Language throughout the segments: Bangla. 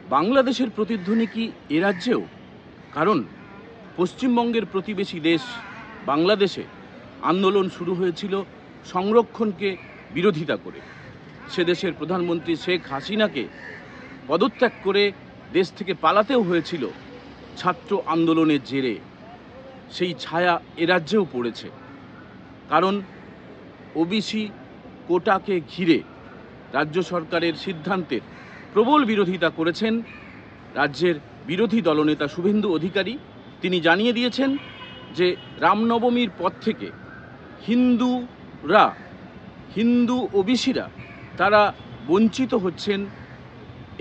বাংলাদেশের প্রতিধ্বনি কি এ রাজ্যেও? কারণ পশ্চিমবঙ্গের প্রতিবেশী দেশ বাংলাদেশে আন্দোলন শুরু হয়েছিল সংরক্ষণকে বিরোধিতা করে। সে দেশের প্রধানমন্ত্রী শেখ হাসিনাকে পদত্যাগ করে দেশ থেকে পালাতেও হয়েছিল ছাত্র আন্দোলনের জেরে। সেই ছায়া এ রাজ্যেও পড়েছে। কারণ ওবিসি কোটাকে ঘিরে রাজ্য সরকারের সিদ্ধান্তের প্রবল বিরোধিতা করেছেন রাজ্যের বিরোধী দলনেতা শুভেন্দু অধিকারী। তিনি জানিয়ে দিয়েছেন যে রামনবমীর পর থেকে হিন্দু ওবিসিরা তারা বঞ্চিত হচ্ছেন,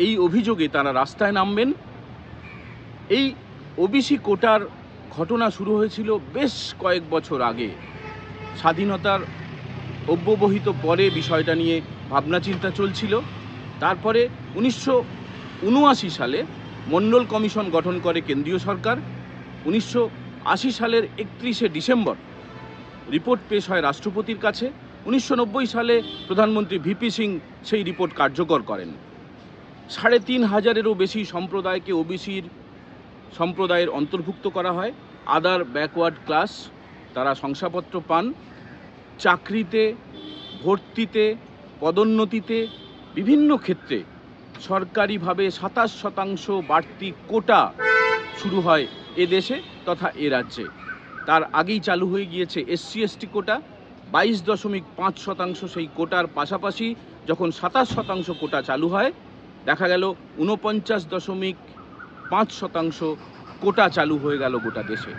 এই অভিযোগে তারা রাস্তায় নামবেন। এই ওবিসি কোটার ঘটনা শুরু হয়েছিল বেশ কয়েক বছর আগে। স্বাধীনতার অব্যবহিত পরে বিষয়টা নিয়ে ভাবনা চিন্তা চলছিল। তারপরে 1979 সালে মণ্ডল কমিশন গঠন করে কেন্দ্রীয় সরকার। 1980 সালের 31শে ডিসেম্বর রিপোর্ট পেশ হয় রাষ্ট্রপতির কাছে। 1990 সালে প্রধানমন্ত্রী ভিপি সিং সেই রিপোর্ট কার্যকর করেন। 3500-এরও বেশি সম্প্রদায়কে ওবিসির সম্প্রদায়ের অন্তর্ভুক্ত করা হয়। আদার ব্যাকওয়ার্ড ক্লাস তারা শংসাপত্র পান। চাকরিতে, ভর্তিতে, পদোন্নতিতে বিভিন্ন ক্ষেত্রে সরকারিভাবে 27% বাড়তি কোটা শুরু হয় এ দেশে তথা এ রাজ্যে। তার আগেই চালু হয়ে গিয়েছে SC/ST কোটা 22.5%। সেই কোটার পাশাপাশি যখন 27% কোটা চালু হয়, দেখা গেল 49.5% কোটা চালু হয়ে গেল গোটা দেশে।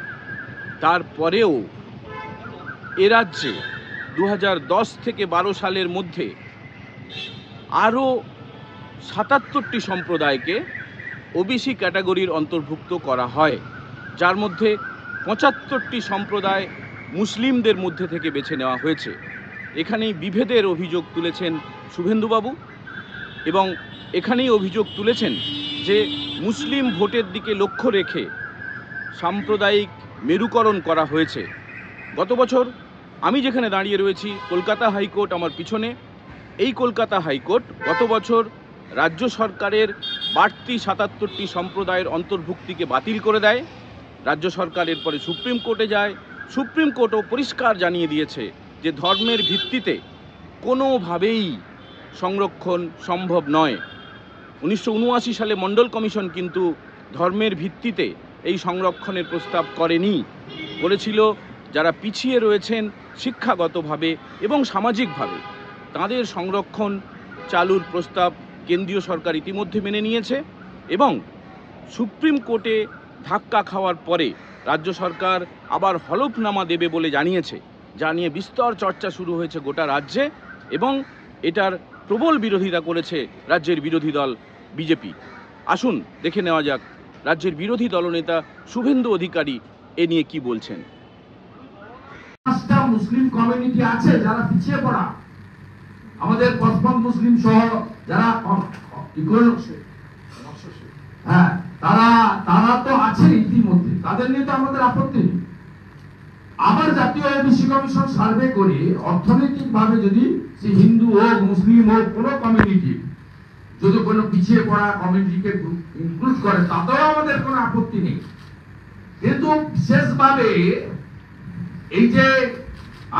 তারপরেও এ রাজ্যে 2010 থেকে 12 সালের মধ্যে আরও 77টি সম্প্রদায়কে ওবিসি ক্যাটাগরির অন্তর্ভুক্ত করা হয়, যার মধ্যে 75টি সম্প্রদায় মুসলিমদের মধ্যে থেকে বেছে নেওয়া হয়েছে। এখানেই বিভেদের অভিযোগ তুলেছেন শুভেন্দুবাবু এবং এখানেই অভিযোগ তুলেছেন যে মুসলিম ভোটের দিকে লক্ষ্য রেখে সাম্প্রদায়িক মেরুকরণ করা হয়েছে। গত বছর আমি যেখানে দাঁড়িয়ে রয়েছি, কলকাতা হাইকোর্ট আমার পিছনে, এই কলকাতা হাইকোর্ট গত বছর রাজ্য সরকারের বাড়তি 77টি সম্প্রদায়ের অন্তর্ভুক্তিকে বাতিল করে দেয়। রাজ্য সরকার এরপরে সুপ্রিম কোর্টে যায়। সুপ্রিম কোর্টও পরিষ্কার জানিয়ে দিয়েছে যে ধর্মের ভিত্তিতে কোনোভাবেই সংরক্ষণ সম্ভব নয়। 1979 সালে মণ্ডল কমিশন কিন্তু ধর্মের ভিত্তিতে এই সংরক্ষণের প্রস্তাব করেনি। বলেছিল যারা পিছিয়ে রয়েছেন শিক্ষাগতভাবে এবং সামাজিকভাবে তাদের সংরক্ষণ চালুর প্রস্তাব কেন্দ্রীয় সরকার ইতিমধ্যে মেনে নিয়েছে এবং সুপ্রিম কোর্টে ধাক্কা খাওয়ার পরে রাজ্য সরকার আবার হলফনামা দেবে বলে জানিয়েছে। যা নিয়ে বিস্তর চর্চা শুরু হয়েছে গোটা রাজ্যে এবং এটার প্রবল বিরোধিতা করেছে রাজ্যের বিরোধী দল বিজেপি। আসুন দেখে নেওয়া যাক রাজ্যের বিরোধী দলনেতা শুভেন্দু অধিকারী এ নিয়ে কি বলছেন। মুসলিম কমিউনিটি আছে যারা পিছিয়ে পড়া, আমাদের পশ্চিম মুসলিম সহ যারা হ্যাঁ তারা তো আছে ইতিমধ্যে, তাদের নিয়ে তো আমাদের আপত্তি নেই। আবার জাতীয় ওবিসি কমিশন সার্ভে করে অর্থনৈতিক ভাবে যদি সে হিন্দু হোক, মুসলিম হোক, কোনো কমিউনিটি যদি কোনো পিছিয়ে পড়া কমিউনিটিকে ইনক্লুড করে তাতেও আমাদের কোনো আপত্তি নেই। কিন্তু বিশেষভাবে এই যে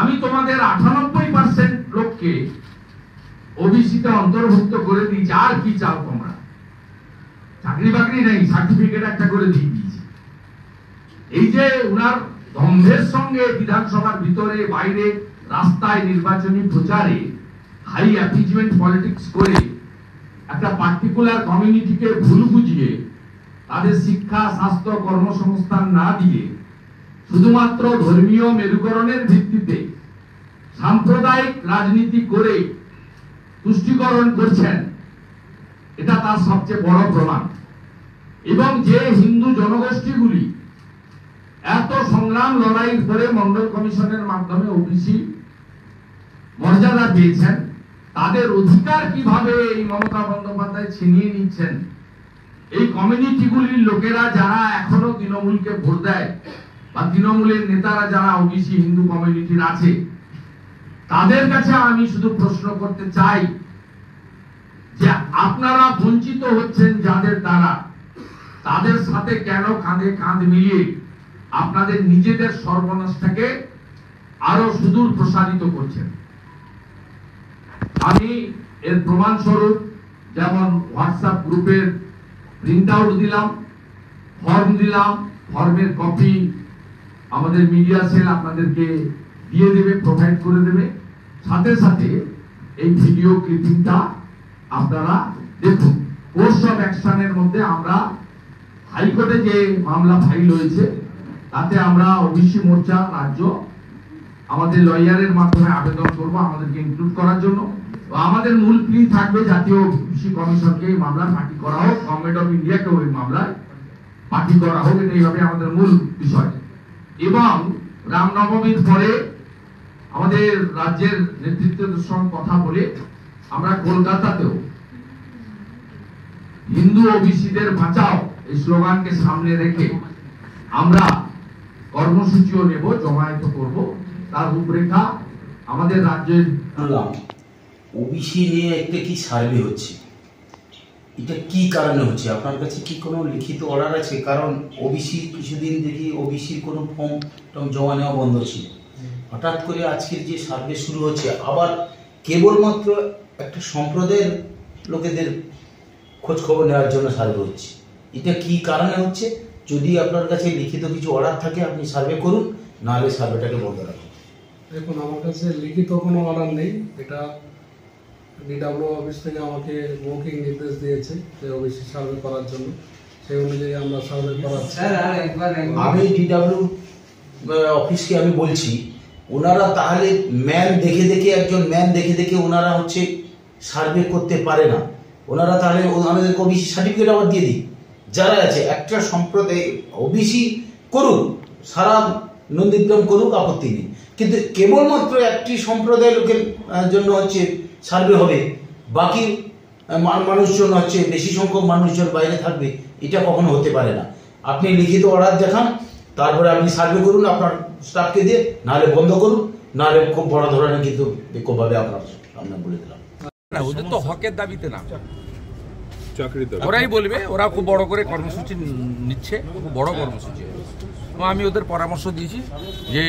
আমি তোমাদের 98% লোককে ওবিসিতে অন্তর্ভুক্ত করে দিয়েছি, আর কি চাও তোমরা? চাকরি বাকরি নেই, সার্টিফিকেট একটা করে দিয়ে দিয়েছি। এই যে উনার দম্ভের সঙ্গে বিধানসভার ভিতরে বাইরে রাস্তায় নির্বাচনী প্রচারে হাই অ্যাপিজমেন্ট পলিটিক্স করে একটা পার্টিকুলার কমিউনিটিকে ভুল বুঝিয়ে তাদের শিক্ষা, স্বাস্থ্য, কর্মসংস্থান না দিয়ে শুধুমাত্র ধর্মীয় মেরুকরণের ভিত্তিতে সাম্প্রদায়িক রাজনীতি করে তুষ্টিকরণ করছেন, এটা তার সবচেয়ে বড় প্রমাণ। এবং যে হিন্দু জনগোষ্ঠীগুলি এত সংগ্রাম লড়াইয়ের পরে মণ্ডল কমিশনের মাধ্যমে ওবিসি মর্যাদা পেয়েছেন, তাদের অধিকার কিভাবে এই মমতা বন্দ্যোপাধ্যায় ছিনিয়ে নিচ্ছেন। এই কমিউনিটিগুলির লোকেরা যারা এখনো তৃণমূলকে ভোট দেয় বা তৃণমূলের নেতারা যারা ওবিসি হিন্দু কমিউনিটির আছে, তাদের কাছে আমি শুধু প্রশ্ন করতে চাই যে আপনারা বঞ্চিত হচ্ছেন যাদের দ্বারা, তাদের সাথে কেন কাঁধে কাঁধ মিলিয়ে আপনাদের নিজেদের সর্বনাশটাকে আরো সুদূর প্রসারিত করছেন। আমি এর প্রমাণস্বরূপ যেমন হোয়াটসঅ্যাপ গ্রুপের প্রিন্ট আউট দিলাম, ফর্ম দিলাম, ফর্মের কপি আমাদের মিডিয়া সেল আপনাদেরকে দিয়ে দেবে, প্রোভাইড করে দেবে। সাথে সাথে এই ভিডিও ক্লিপিংটা আপনারা দেখুন। কোর্স অফ অ্যাকশনের মধ্যে আমরা হাইকোর্টে যে মামলা ফাইল হয়েছে তাতে আমরা ওবিসি মোর্চা রাজ্য আমাদের লয়ারের মাধ্যমে আবেদন করব আমাদেরকে ইনক্লুড করার জন্য। আমাদের মূল প্লি থাকবে জাতীয় ওবিসি কমিশনকে এই মামলা পার্টি করা হোক, গভর্নমেন্ট অফ ইন্ডিয়াকে ওই মামলায় পার্টি করা হোক, এটাই হবে আমাদের মূল বিষয়। এবং রামনবমীর পরে আমাদের রাজ্যের নেতৃত্বের সঙ্গে কথা বলে আমরা কলকাতাতেও হিন্দু ওবিসিদের বাঁচাও এই স্লোগানকে সামনে রেখে আমরা কর্মসূচিও নেব, জমায়েত করব। তার রূপরেখা আমাদের রাজ্যের ওবিসি নিয়ে একটা কি সার্ভে হচ্ছে, এটা কি কারণে হচ্ছে? আপনার কাছে কি কোনো লিখিত অর্ডার আছে? কারণ ওবিসি কিছুদিন দেখি ওবিসির কোনো ফর্ম টর্ম জমা নেওয়া বন্ধ ছিল, হঠাৎ করে আজকের যে সার্ভে শুরু হচ্ছে, আবার কেবলমাত্র একটা সম্প্রদায়ের লোকেদের খোঁজ খবর নেওয়ার জন্য সার্ভে হচ্ছে। এটা কি কারণে হচ্ছে? যদি আপনার কাছে লিখিত কিছু অর্ডার থাকে আপনি সার্ভে করুন, নাহলে সার্ভেটাকে বন্ধ রাখুন। দেখুন, আমার কাছে লিখিত কোনো অর্ডার নেই। এটা ডিডব্লিউ অফিস থেকে আমাকে মৌখিক নির্দেশ দিয়েছে যে ওবিসি সার্ভে করার জন্য, সেই অনুযায়ী আমরা সার্ভে করাচ্ছি। আমি ডিডব্লিউ অফিসকে আমি বলছি, ওনারা তাহলে ম্যান দেখে দেখে, একজন ম্যান দেখে দেখে ওনারা হচ্ছে সার্ভে করতে পারে না। ওনারা তাহলে আমাদেরকে ওবিসি সার্টিফিকেট আবার দিয়ে দিই। যারা আছে একটা সম্প্রদায় ওবিসি করুক, সারা নন্দীগ্রাম করুক, আপত্তি নেই, কিন্তু কেবলমাত্র একটি সম্প্রদায়ের লোকের জন্য হচ্ছে সার্ভে হবে, বাকি মানুষজন হচ্ছে বেশি সংখ্যক মানুষজন বাইরে থাকবে, এটা কখনো হতে পারে না। আপনি লিখিত অর্ডার দেখান, তারপরে আপনি সার্ভে করুন আপনার স্টাফকে দিয়ে, নাহলে বন্ধ করুন, নাহলে খুব বড় ধরনের কিন্তু বিক্ষোভভাবে আপনার সামনে বলে দিলাম। ওদের তো হকের দাবিতে না, ওরাই বলবে, ওরা খুব বড় করে কর্মসূচি নিচ্ছে, খুব বড় কর্মসূচি। এবং আমি ওদের পরামর্শ দিয়েছি যে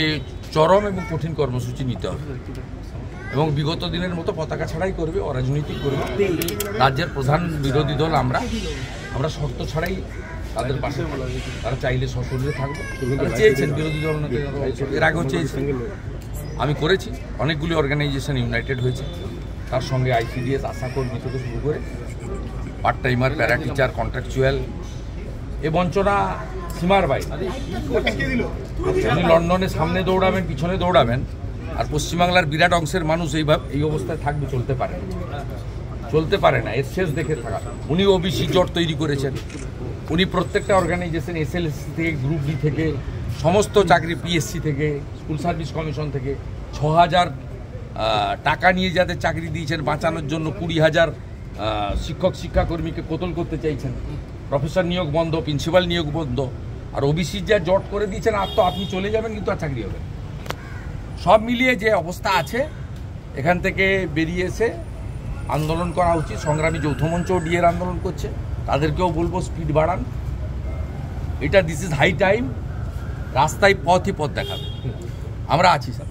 চরম এবং কঠিন কর্মসূচি নিতে হবে, এবং বিগত দিনের মতো পতাকা ছাড়াই করবে, অরাজনৈতিক করবে। রাজ্যের প্রধান বিরোধী দল আমরা শর্ত ছাড়াই তাদের পাশে, তারা চাইলে সশরীরে থাকবে। চেয়েছেন বিরোধী দল এর আগেও চেয়েছেন, আমি করেছি। অনেকগুলি অর্গানাইজেশন ইউনাইটেড হয়েছে, তার সঙ্গে আইসিডিএস, আশা কর্মী থেকে শুরু করে part timer, para teacher, contractual. এ বঞ্চনা সীমার বাইরে। উনি লন্ডনে সামনে দৌড়াবেন, পিছনে দৌড়াবেন, আর পশ্চিমবাংলার বিরাট অংশের মানুষ এই অবস্থায় থাকবে, চলতে পারে না। এর শেষ দেখে থাকা। উনি ওবিসি জোট তৈরি করেছেন, উনি প্রত্যেকটা অর্গানাইজেশন, এসএলএসসি থেকে, গ্রুপ ডি থেকে, সমস্ত চাকরি, পিএসসি থেকে, স্কুল সার্ভিস কমিশন থেকে 6,000 টাকা নিয়ে যাদের চাকরি দিয়েছেন বাঁচানোর জন্য, 20,000 শিক্ষাকর্মীকে কতল করতে চাইছেন। প্রফেসর নিয়োগ বন্ধ, প্রিন্সিপাল নিয়োগ বন্ধ। আর ওবিসির যা জট করে দিয়েছেন, আর তো আপনি চলে যাবেন কিন্তু আর চাকরি হবে। সব মিলিয়ে যে অবস্থা আছে, এখান থেকে বেরিয়ে এসে আন্দোলন করা উচিত। সংগ্রামী যৌথ মঞ্চও ডিএর আন্দোলন করছে, তাদেরকেও বলবো স্পিড বাড়ান। This is high time. রাস্তায় পথই পথ দেখাবে, আমরা আছি স্যার।